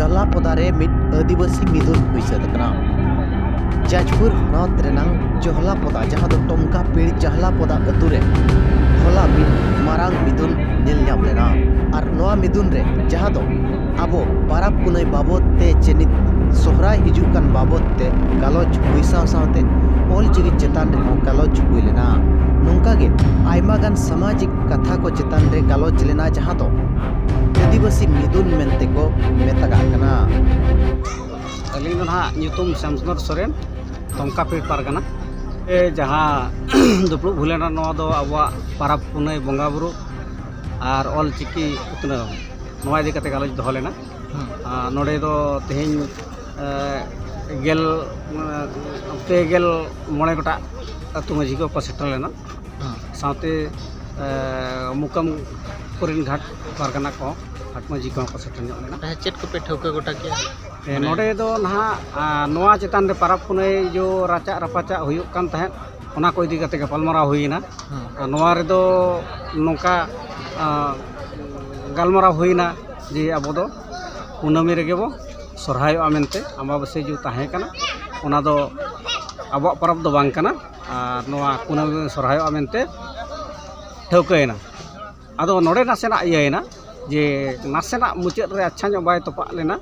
जहला पदारे मिट आदिवासी मिदुन हुईसदकना जाजपुर हनत रेनांग जहला पदा जहां दो टमका पीड़ जहला पदा अतुरे होला मिट मारांग मिदुन नेल ᱧᱟᱢ लेना और नोआ मिदुन रे जहां दो आबो पाराब पुनई बाबत ते चेनित सोहराय हिजुक कान बाबत ते गालोच हुई सावते ओल चिकी चेतान रे हों गालोच हुई लेना नोंका गे आयमा गान सामाजिक कथा को चेतान रे गालोच लेना जहां दो आदिवासी मिदुन मेनते को मेतागा कना अलिंग ना ᱧᱩᱛᱩᱢ ᱥᱟᱢᱥᱩᱱᱫᱚᱨ ᱥᱚᱨᱮᱱ टमका पीड़ पारगाना ए जहाँ दुपड़ू भूलेना नवा दो आबो पाराब पुनई बंगा बुरु और ऑल चिकी उतना नवा इदी कते गालोच दोहो लेना नोडे दो तेहेñ गेल पेगेल मोड़े गोटा अतु मजी को सेटल लेना साथे मुकम कुरिन घाट पारगाना को घाट मजी को सेटल लेना चेत को पे ठौका गोटा किया नोडे दो ना नवा चेतान रे पाराब पुनई जो राचा रपाचा हुयुक कान तहें ओना को इदी कते गपालमाराव हुईना नवा रे दो नोका गालमाराव हुईना जे आबो दो कुनामी रेगे बो सरहायोआ मेनते अमाबस्या जो ताहें काना ओना दो आबो पाराब दो बांग काना आर नवा कुनामी सरहायोआ मेनते ठौकायना आदो नोडे नासेना इयायना जे नासेना मुचाद रे अच्छा ᱧᱚᱜ बाय तोपा लेना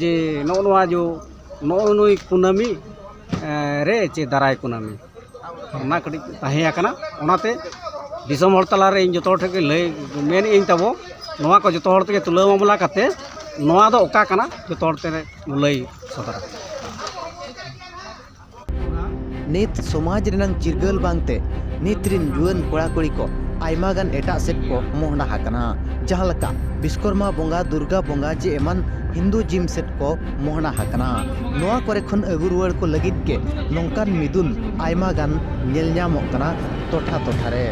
जे नोआ जो नोई कुनामी रे चे दाराय कुनामी ओना कटी ताहें काना ओनाते दिसम हर तला रे इन जतो हर ठेके लय मेन इन तबो नोआ को जतो हर ते तुला मामला काते नोआ दो ओका काना जतो हर ते लय सदरा नित समाज रेनांग चिरगल बांगते नित्रिन जुआन कोड़ा कुड़ी को आयमा गान एटा सेट को मोहना हाकना जहां लका विश्वकर्मा बोंगा दुर्गा बोंगा जे एमान हिंदू जिम सेट को मोहना हाकना नोआ करे खन अगु रुवाड़ को लगित के नोंकान मिदुन आयमा गान नेल ᱧᱟᱢᱚᱜ ᱠᱟᱱᱟ टोठा टोठा रे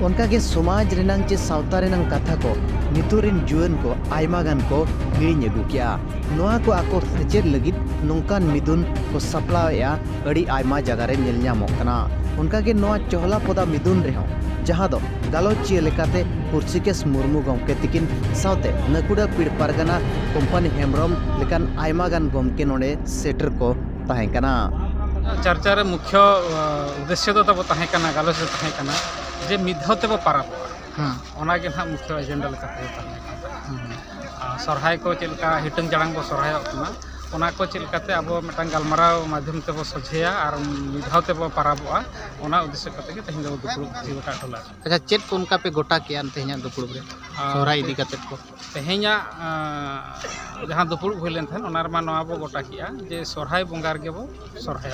उनका के समाज रेनांग चे सावता रेनांग कथा को नितुरिन जुआन को आयमा गान को हिड़िñ अगु किया नोआ को आको सेचेद लगित नोंकान मिदुन को सप्लाया अड़ी आयमा जगह रे नेल ᱧᱟᱢᱚᱜ ᱠᱟᱱᱟ उनका के नोआ चहला पदा मिदुन रे हो जहां दो गालोचिया लेकाते पुरसिकेश मुर्मू गमके तिकिन सावते नकुड़ा पीड़ पारगाना कंपनी हेमब्रम लेकान आयमा गान गमके नोडे सेटर को ताहें काना चर्चा रे मुख्य उद्देश्य तो तब ताहें काना गालोच ताहें काना जे मिधावते बो पाराब ओना के ना मुख्य एजेंडा लेकाते ताहें काना सरहाय को चेलका हिटंग जड़ांग बो सरहाय ओना ओना को चेलकाते अब मिटांग गालमाराव माध्यम ते बो सझेया और मिधावते बो पाराबोआ ओना उद्देश्य कते के तेहेñ दो दुपुड़ गोटा टोला अच्छा चेत को उनका पे गोटा किया तेहेñ दुपुड़ रे सोहराय इदी कते को तेहेñा जहाँ दुपुड़ हुई लेन थान ओना रमा नवा बो गोटा किया जे सरहाय बोंगार के बो सरहाय